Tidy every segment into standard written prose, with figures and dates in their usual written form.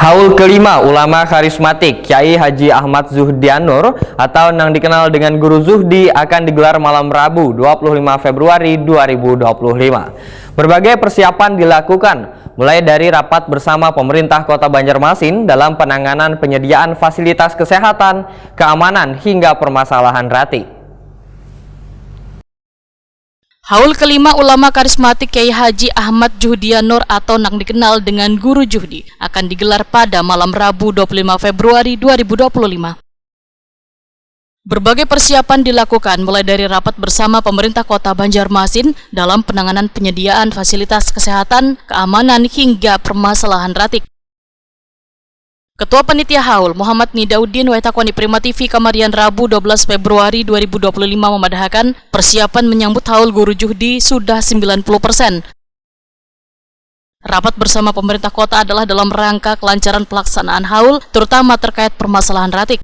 Haul kelima ulama karismatik Kyai Haji Ahmad Zuhdianur atau yang dikenal dengan Guru Zuhdi akan digelar malam Rabu 25 Februari 2025. Berbagai persiapan dilakukan, mulai dari rapat bersama pemerintah Kota Banjarmasin dalam penanganan penyediaan fasilitas kesehatan, keamanan hingga permasalahan rati. Haul kelima ulama karismatik Kyai Haji Ahmad Zuhdianur atau yang dikenal dengan Guru Zuhdi akan digelar pada malam Rabu 25 Februari 2025. Berbagai persiapan dilakukan mulai dari rapat bersama pemerintah Kota Banjarmasin dalam penanganan penyediaan fasilitas kesehatan, keamanan hingga permasalahan ratik. Ketua Panitia Haul Muhammad Nidauddin Waitakwani Prima TV Kamarian Rabu 12 Februari 2025 memadahkan persiapan menyambut Haul Guru Zuhdi sudah 90%. Rapat bersama pemerintah kota adalah dalam rangka kelancaran pelaksanaan haul, terutama terkait permasalahan ratik.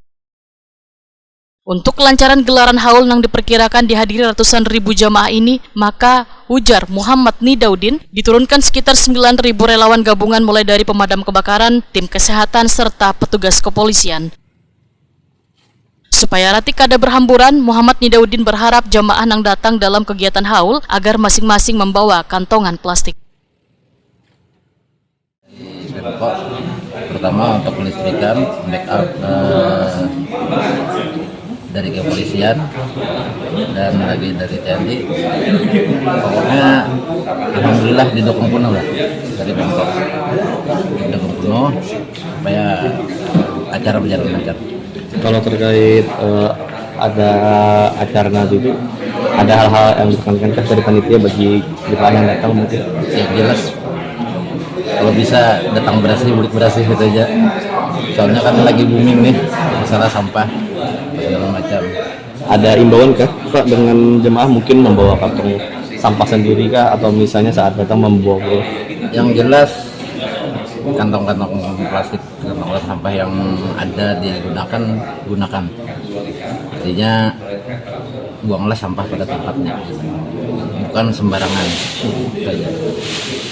Untuk kelancaran gelaran haul yang diperkirakan dihadiri ratusan ribu jamaah ini, maka ujar Muhammad Nidauddin diturunkan sekitar 9.000 relawan gabungan mulai dari pemadam kebakaran, tim kesehatan, serta petugas kepolisian. Supaya ratik kada berhamburan, Muhammad Nidauddin berharap jamaah yang datang dalam kegiatan haul agar masing-masing membawa kantongan plastik. Pertama untuk kelistrikan, backup dari kepolisian dan lagi dari TNI. Pokoknya alhamdulillah didukung penuh lah dari Pemkot, didukung penuh supaya acara berjalan lancar. Kalau terkait ada acara nanti itu, ada hal-hal yang ditekankan dari panitia bagi jemaah yang datang mungkin? Ya jelas, kalau bisa datang berasih, beli berasih gitu aja. Soalnya kan lagi booming nih masalah sampah segala macam. Ada imbauan kah Pak dengan jemaah mungkin membawa kantong sampah sendiri kah atau misalnya saat datang membawa? Yang jelas kantong-kantong plastik, kantong sampah yang ada digunakan, gunakan. Artinya buanglah sampah pada tempatnya, bukan sembarangan.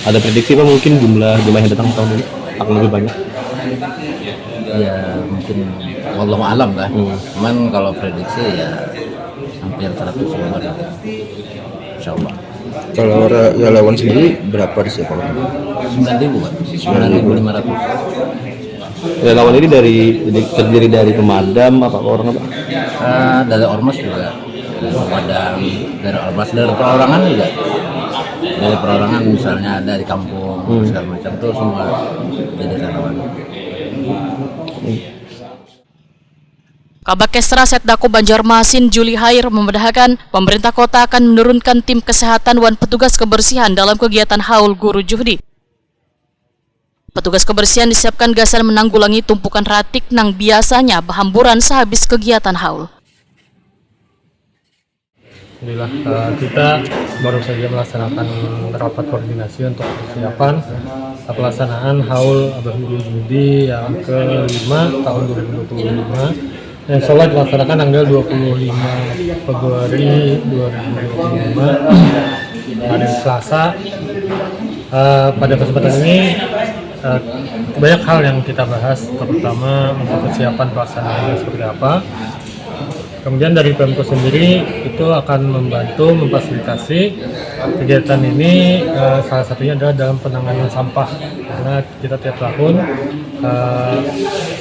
Ada prediksi Pak mungkin jumlah jemaah yang datang tahun ini akan lebih banyak? Ya mungkin wallahu alam lah. Cuman kalau prediksi ya hampir 100 ribuan, insyaallah. Kalau relawan sendiri berapa di sini? 9.000 kan? 9.500. Relawan ini terdiri dari pemadam apa orang apa? Dari ormas juga, dari pemadam, dari ormas, dari perorangan juga. Dari perorangan misalnya ada di kampung segala macam tuh semua jadi relawan. Kabakesra Setdako Banjarmasin Juli Hair memedahkan pemerintah kota akan menurunkan tim kesehatan dan petugas kebersihan dalam kegiatan haul Guru Zuhdi. Petugas kebersihan disiapkan gasan menanggulangi tumpukan ratik yang biasanya berhamburan sehabis kegiatan haul. Alhamdulillah, kita baru saja melaksanakan rapat koordinasi untuk persiapan pelaksanaan haul Guru Zuhdi yang ke-5 tahun 2025. Insya Allah dilaksanakan tanggal 25 Februari 2025 hari Selasa. Pada kesempatan ini banyak hal yang kita bahas, terutama untuk kesiapan pelaksanaannya seperti apa. Kemudian dari Pemkot sendiri itu akan membantu memfasilitasi kegiatan ini, salah satunya adalah dalam penanganan sampah, karena kita tiap tahun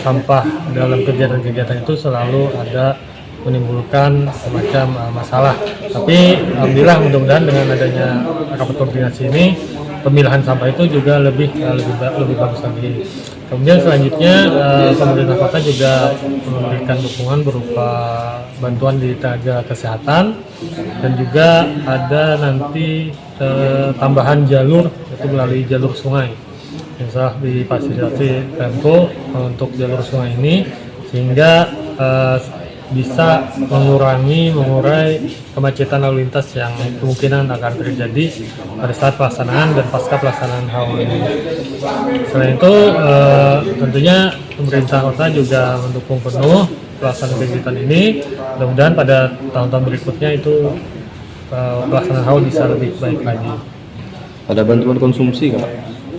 sampah dalam kegiatan-kegiatan itu selalu ada menimbulkan semacam masalah. Tapi alhamdulillah mudah-mudahan dengan adanya rapat koordinasi ini pemilahan sampah itu juga lebih bagus lagi. Kemudian selanjutnya pemerintah kota juga memberikan dukungan berupa bantuan di tenaga kesehatan dan juga ada nanti tambahan jalur yaitu melalui jalur sungai yang telah difasilitasi Pemko untuk jalur sungai ini sehingga bisa mengurai kemacetan lalu lintas yang kemungkinan akan terjadi pada saat pelaksanaan dan pasca pelaksanaan haul ini. Selain itu, tentunya pemerintah kota juga mendukung penuh pelaksanaan kegiatan ini. Mudah-mudahan pada tahun-tahun berikutnya itu pelaksanaan haul bisa lebih baik lagi. Ada bantuan konsumsi kan Pak?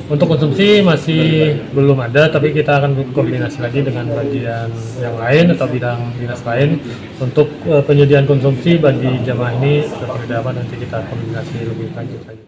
Untuk konsumsi masih belum ada, tapi kita akan koordinasi lagi dengan bagian yang lain atau bidang dinas lain untuk penyediaan konsumsi bagi jamaah ini seperti apa, nanti kita koordinasi lebih lanjut lagi.